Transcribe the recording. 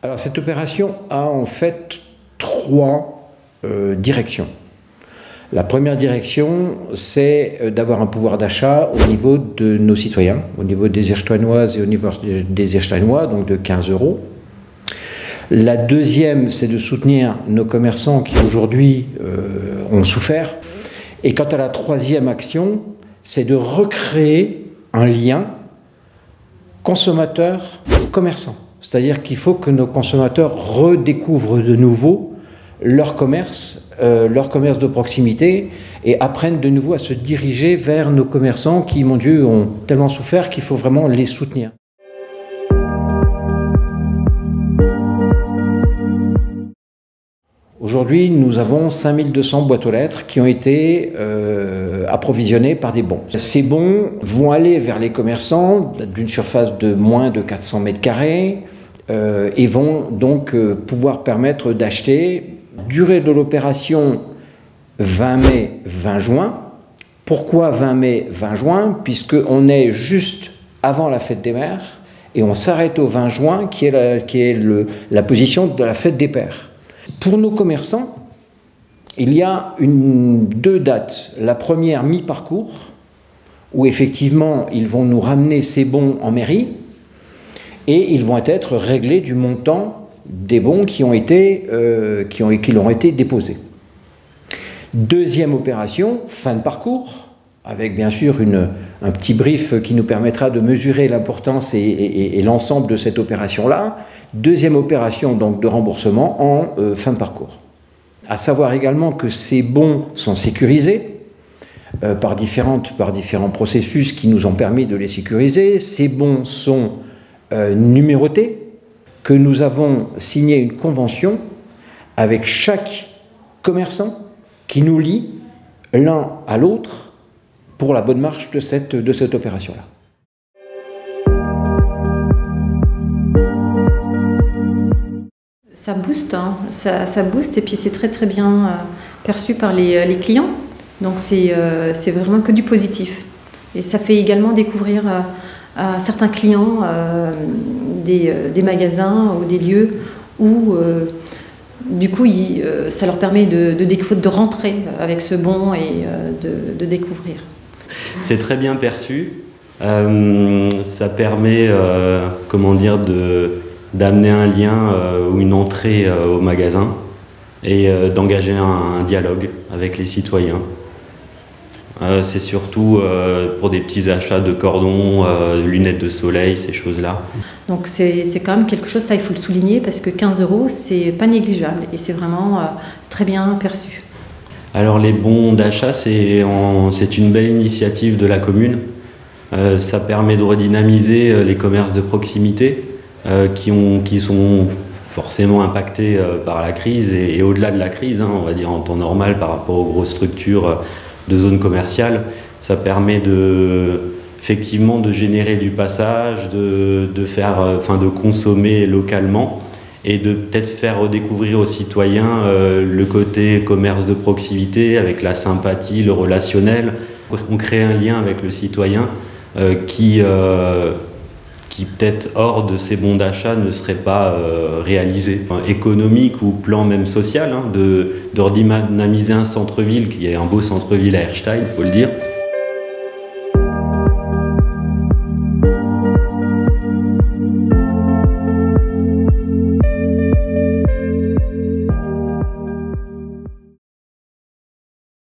Alors cette opération a en fait trois directions. La première direction, c'est d'avoir un pouvoir d'achat au niveau de nos citoyens, au niveau des Irchtwanoises et au niveau des Irchtwanois, donc de 15 €. La deuxième, c'est de soutenir nos commerçants qui aujourd'hui ont souffert. Et quant à la troisième action, c'est de recréer un lien consommateur-commerçant. C'est-à-dire qu'il faut que nos consommateurs redécouvrent de nouveau leur commerce de proximité et apprennent de nouveau à se diriger vers nos commerçants qui, mon Dieu, ont tellement souffert qu'il faut vraiment les soutenir. Aujourd'hui, nous avons 5200 boîtes aux lettres qui ont été approvisionnées par des bons. Ces bons vont aller vers les commerçants d'une surface de moins de 400 m² et vont donc pouvoir permettre d'acheter. Durée de l'opération 20 mai, 20 juin. Pourquoi 20 mai, 20 juin? Puisqu'on est juste avant la fête des mères et on s'arrête au 20 juin qui est la position de la fête des pères. Pour nos commerçants, il y a deux dates. La première, mi-parcours, où effectivement ils vont nous ramener ces bons en mairie et ils vont être réglés du montant des bons qui leur ont été déposés. Deuxième opération, fin de parcours, avec bien sûr un petit brief qui nous permettra de mesurer l'importance et l'ensemble de cette opération-là. Deuxième opération donc de remboursement en fin de parcours. À savoir également que ces bons sont sécurisés par différents processus qui nous ont permis de les sécuriser. Ces bons sont numérotés, que nous avons signé une convention avec chaque commerçant qui nous lie l'un à l'autre pour la bonne marche de cette opération-là. Ça booste, hein, ça booste et puis c'est très bien perçu par les clients. Donc c'est vraiment que du positif. Et ça fait également découvrir à certains clients des magasins ou des lieux où du coup ça leur permet de rentrer avec ce bon et de découvrir. C'est très bien perçu, ça permet comment dire, d'amener un lien ou une entrée au magasin et d'engager un dialogue avec les citoyens. C'est surtout pour des petits achats de cordons, lunettes de soleil, ces choses-là. Donc c'est quand même quelque chose, ça il faut le souligner, parce que 15 €, c'est pas négligeable et c'est vraiment très bien perçu. Alors les bons d'achat, c'est une belle initiative de la commune. Ça permet de redynamiser les commerces de proximité qui sont forcément impactés par la crise et au-delà de la crise, hein, on va dire en temps normal par rapport aux grosses structures de zones commerciales. Ça permet effectivement de générer du passage, de consommer localement et de peut-être faire redécouvrir aux citoyens le côté commerce de proximité avec la sympathie, le relationnel. On crée un lien avec le citoyen qui peut-être hors de ces bons d'achat ne serait pas réalisé. Économique ou plan même social, hein, de redynamiser un centre-ville, qui est un beau centre-ville à Erstein, il faut le dire.